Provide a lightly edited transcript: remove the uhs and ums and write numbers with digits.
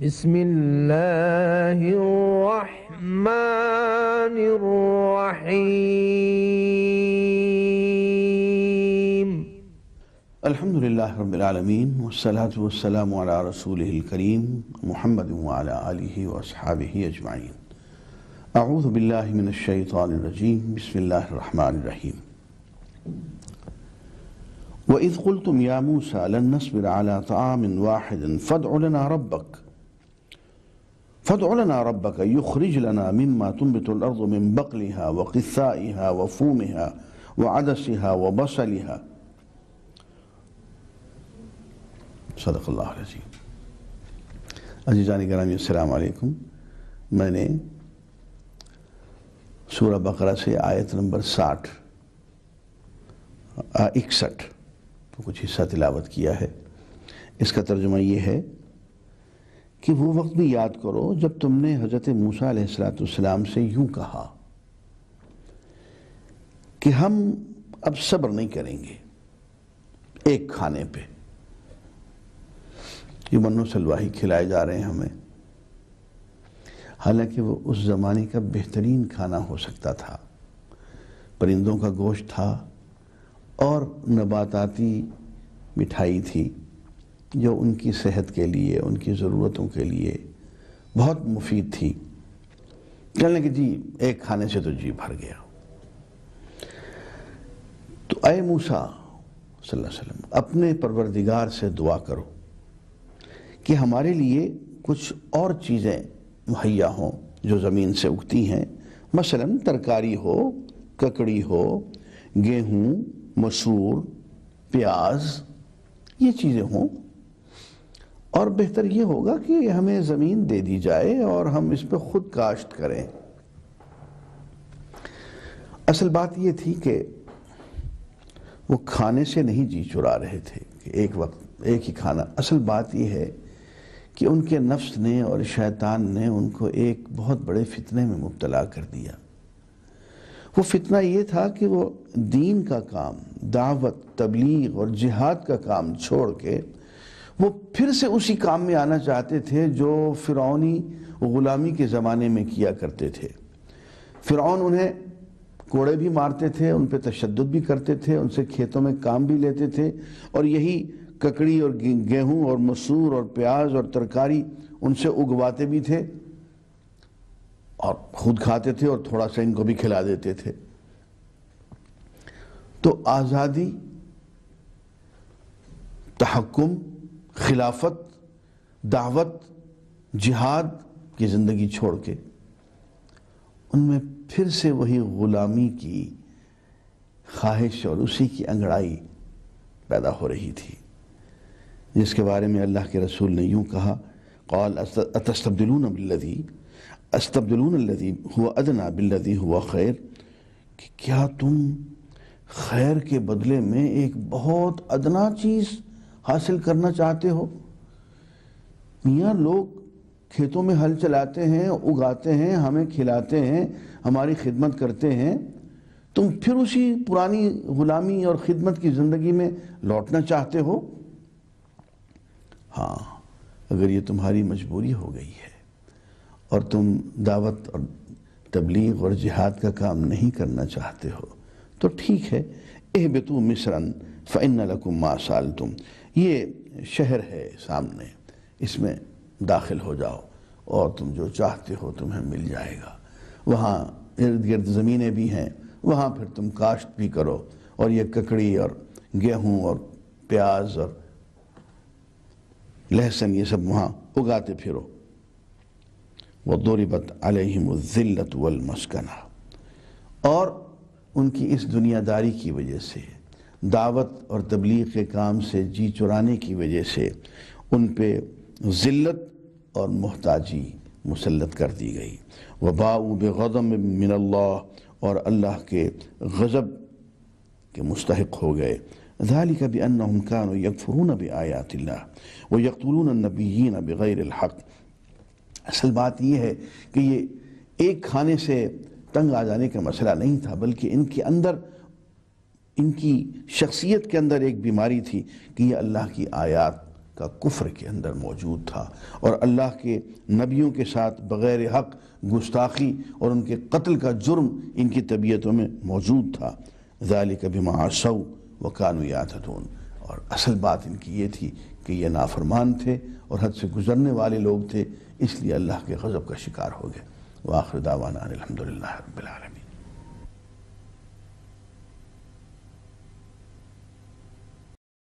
بسم اللہ الرحمن الرحیم الحمدللہ رب العالمین والصلاة والسلام علی رسولہ الکریم محمد وعلی آلہ واصحابہ اجمعین۔ اعوذ باللہ من الشیطان الرجیم، بسم اللہ الرحمن الرحیم۔ وَإِذْ قُلْتُمْ يَا مُوسَى لَن نَّصْبِرَ عَلَى طَعَامٍ وَاحِدٍ فَادْعُ لَنَا رَبَّكَ يُخْرِجْ لَنَا مِمَّا تُنبِتُ الْأَرْضُ مِن بَقْلِهَا وَقِثَّائِهَا وَفُومِهَا وَعَدَسِهَا وَبَصَلِهَا۔ صدق اللہ العظیم۔ عزیزان گرامی السلام علیکم۔ میں نے سورہ بقرہ سے آیت نمبر 61 تو کچھ حصہ تلاوت کیا ہے۔ اس کا ترجمہ یہ ہے کہ وہ وقت بھی یاد کرو جب تم نے حضرت موسیٰ علیہ السلام سے یوں کہا کہ ہم اب صبر نہیں کریں گے ایک کھانے پہ۔ یہ من و سلواہی کھلائے جا رہے ہیں ہمیں، حالانکہ وہ اس زمانے کا بہترین کھانا ہو سکتا تھا۔ پرندوں کا گوشت تھا اور نباتاتی مٹھائی تھی جو ان کی صحت کے لیے، ان کی ضرورتوں کے لیے بہت مفید تھی۔ کہنے کہ جی ایک کھانے سے تو جی بھر گیا۔ تو اے موسیٰ صلی اللہ علیہ وسلم، اپنے پروردگار سے دعا کرو کہ ہمارے لیے کچھ اور چیزیں مہیا ہوں جو زمین سے اگتی ہیں، مثلا ترکاری ہو، ککڑی ہو، گیہوں، مسور، پیاز، یہ چیزیں ہوں، اور بہتر یہ ہوگا کہ ہمیں زمین دے دی جائے اور ہم اس پہ خود کاشت کریں۔ اصل بات یہ تھی کہ وہ کھانے سے نہیں جی چرا رہے تھے کہ ایک وقت ایک ہی کھانا۔ اصل بات یہ ہے کہ ان کے نفس نے اور شیطان نے ان کو ایک بہت بڑے فتنے میں مبتلا کر دیا۔ وہ فتنہ یہ تھا کہ وہ دین کا کام، دعوت، تبلیغ اور جہاد کا کام چھوڑ کے وہ پھر سے اسی کام میں آنا چاہتے تھے جو فرعونی غلامی کے زمانے میں کیا کرتے تھے۔ فرعون انہیں کوڑے بھی مارتے تھے، ان پہ تشدد بھی کرتے تھے، ان سے کھیتوں میں کام بھی لیتے تھے، اور یہی ککڑی اور گیہوں اور مسور اور پیاز اور ترکاری ان سے اگواتے بھی تھے اور خود کھاتے تھے اور تھوڑا سا ان کو بھی کھلا دیتے تھے۔ تو آزادی، تحکم، خلافت، دعوت، جہاد کی زندگی چھوڑ کے ان میں پھر سے وہی غلامی کی خواہش اور اسی کی انگڑائی پیدا ہو رہی تھی، جس کے بارے میں اللہ کے رسول نے یوں کہا، قال اتستبدلون الذی هو ادنی بالذی هو خیر، کہ کیا تم خیر کے بدلے میں ایک بہت ادنا چیز حاصل کرنا چاہتے ہو؟ میاں لوگ کھیتوں میں ہل چلاتے ہیں، اگاتے ہیں، ہمیں کھلاتے ہیں، ہماری خدمت کرتے ہیں، تم پھر اسی پرانی غلامی اور خدمت کی زندگی میں لوٹنا چاہتے ہو؟ ہاں، اگر یہ تمہاری مجبوری ہو گئی ہے اور تم دعوت اور تبلیغ اور جہاد کا کام نہیں کرنا چاہتے ہو تو ٹھیک ہے، اہبطوا مصرا فإن لکم ما سألتم، یہ شہر ہے سامنے، اس میں داخل ہو جاؤ اور تم جو چاہتے ہو تمہیں مل جائے گا۔ وہاں ارد گرد زمینیں بھی ہیں، وہاں پھر تم کاشت بھی کرو اور یہ ککڑی اور گیہوں اور پیاز اور لہسن یہ سب وہاں اگاتے پھرو۔ وَضُرِبَتْ عَلَيْهِمُ الذِّلَّةُ وَالْمَسْكَنَةُ، اور ان کی اس دنیا داری کی وجہ سے، دعوت اور تبلیغ کے کام سے جی چرانے کی وجہ سے ان پہ ذلت اور محتاجی مسلط کر دی گئی۔ وَبَاءُوا بِغَضَبٍ مِّنَ اللَّهِ، اور اللہ کے غضب کے مستحق ہو گئے۔ ذَلِكَ بِأَنَّهُمْ كَانُوا يَكْفُرُونَ بِآيَاتِ اللَّهِ وَيَقْتُلُونَ النَّبِيِّينَ بِغَيْرِ الْحَقِّ۔ اصل بات یہ ہے کہ یہ ایک کھانے سے تنگ آ جانے کا مسئلہ نہیں تھا، بلکہ ان کے اندر، ان کی شخصیت کے اندر ایک بیماری تھی کہ یہ اللہ کی آیات کا کفر کے اندر موجود تھا، اور اللہ کے نبیوں کے ساتھ بغیر حق گستاخی اور ان کے قتل کا جرم ان کی طبیعتوں میں موجود تھا۔ ذالک بما عصوا وکانوا یعتدون، اور اصل بات ان کی یہ تھی کہ یہ نافرمان تھے اور حد سے گزرنے والے لوگ تھے، اس لیے اللہ کے غضب کا شکار ہو گئے۔ وآخر دعوانا الحمدللہ رب العالمین۔